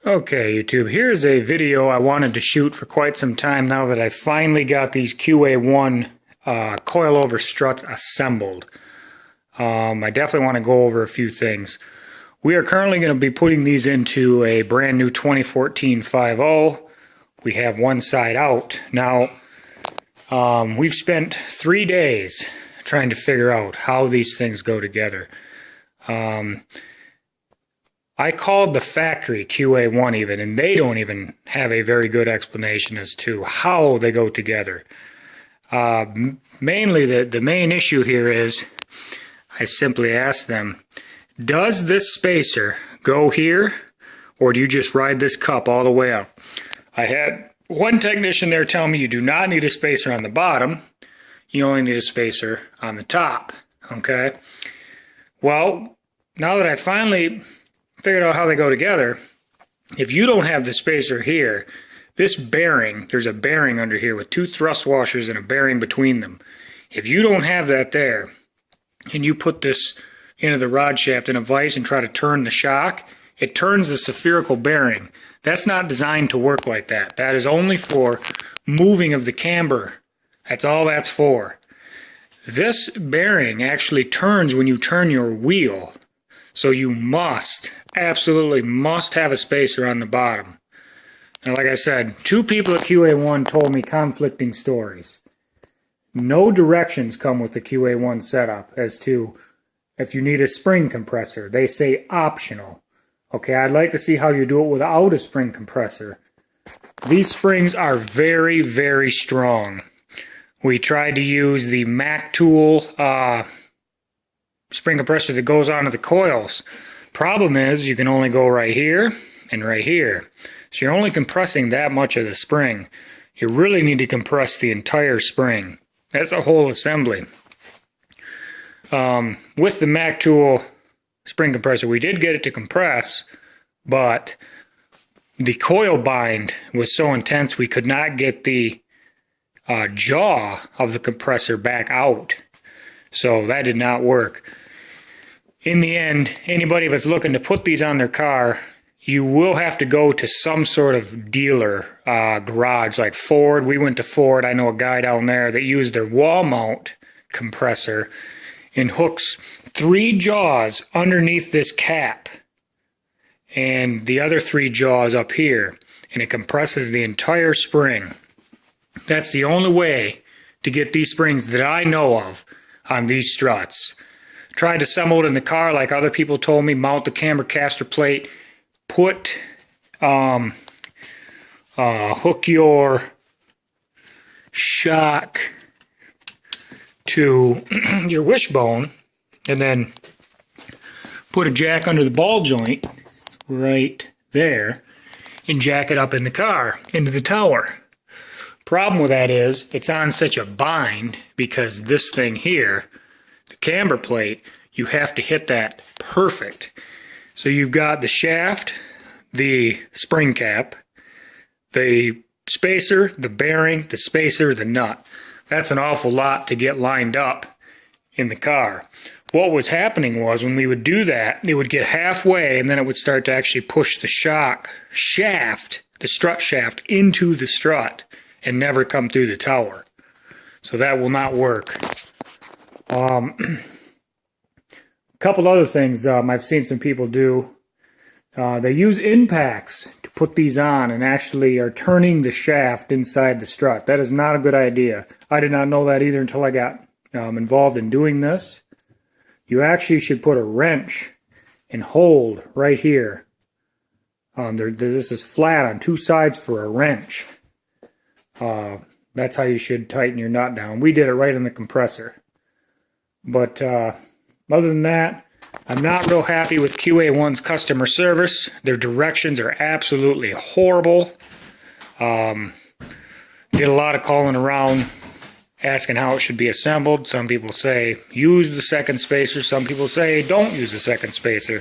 Okay, YouTube, here's a video I wanted to shoot for quite some time now that I finally got these QA1 coilover struts assembled. I definitely want to go over a few things. We are currently going to be putting these into a brand new 2014 5.0. We have one side out. Now, we've spent 3 days trying to figure out how these things go together. I called the factory QA1 even, and they don't even have a very good explanation as to how they go together. Mainly, the main issue here is, I simply asked them, does this spacer go here, or do you just ride this cup all the way up? I had one technician there tell me you do not need a spacer on the bottom, you only need a spacer on the top, okay? Well, now that I finally figured out how they go together, if you don't have the spacer here, this bearing, there's a bearing under here with 2 thrust washers and a bearing between them. If you don't have that there, and you put this into the rod shaft in a vise and try to turn the shock, it turns the spherical bearing. That's not designed to work like that. That is only for moving of the camber. That's all that's for. This bearing actually turns when you turn your wheel. So you must, absolutely must have a spacer on the bottom. Now, like I said, 2 people at QA1 told me conflicting stories. No directions come with the QA1 setup as to if you need a spring compressor. They say optional. Okay, I'd like to see how you do it without a spring compressor. These springs are very, very strong. We tried to use the Mack tool spring compressor that goes onto the coils. Problem is, you can only go right here and right here. So you're only compressing that much of the spring. You really need to compress the entire spring. That's a whole assembly. With the Mack tool spring compressor, we did get it to compress, but the coil bind was so intense we could not get the jaw of the compressor back out. So that did not work. In the end, anybody that's looking to put these on their car, you will have to go to some sort of dealer garage like Ford. We went to Ford. I know a guy down there that used their wall mount compressor and hooks 3 jaws underneath this cap and the other 3 jaws up here, and it compresses the entire spring. That's the only way to get these springs that I know of on these struts. Tried to assemble it in the car like other people told me, mount the camber caster plate, put hook your shock to your wishbone, and then put a jack under the ball joint right there and jack it up in the car into the tower. Problem with that is it's on such a bind because this thing here, the camber plate, you have to hit that perfect. So you've got the shaft, the spring cap, the spacer, the bearing, the spacer, the nut. That's an awful lot to get lined up in the car. What was happening was when we would do that, it would get halfway and then it would start to actually push the shock shaft, the strut shaft, into the strut and never come through the tower. So that will not work. A couple other things I've seen some people do. They use impacts to put these on and actually are turning the shaft inside the strut. That is not a good idea. I did not know that either until I got involved in doing this. You actually should put a wrench and hold right here. This is flat on 2 sides for a wrench. That's how you should tighten your nut down. We did it right in the compressor. But other than that, I'm not real happy with QA1's customer service. Their directions are absolutely horrible. Did a lot of calling around asking how it should be assembled. Some people say use the second spacer. Some people say don't use the second spacer.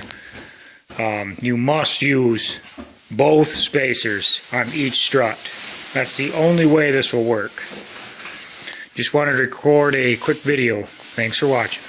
You must use both spacers on each strut. That's the only way this will work. Just wanted to record a quick video. Thanks for watching.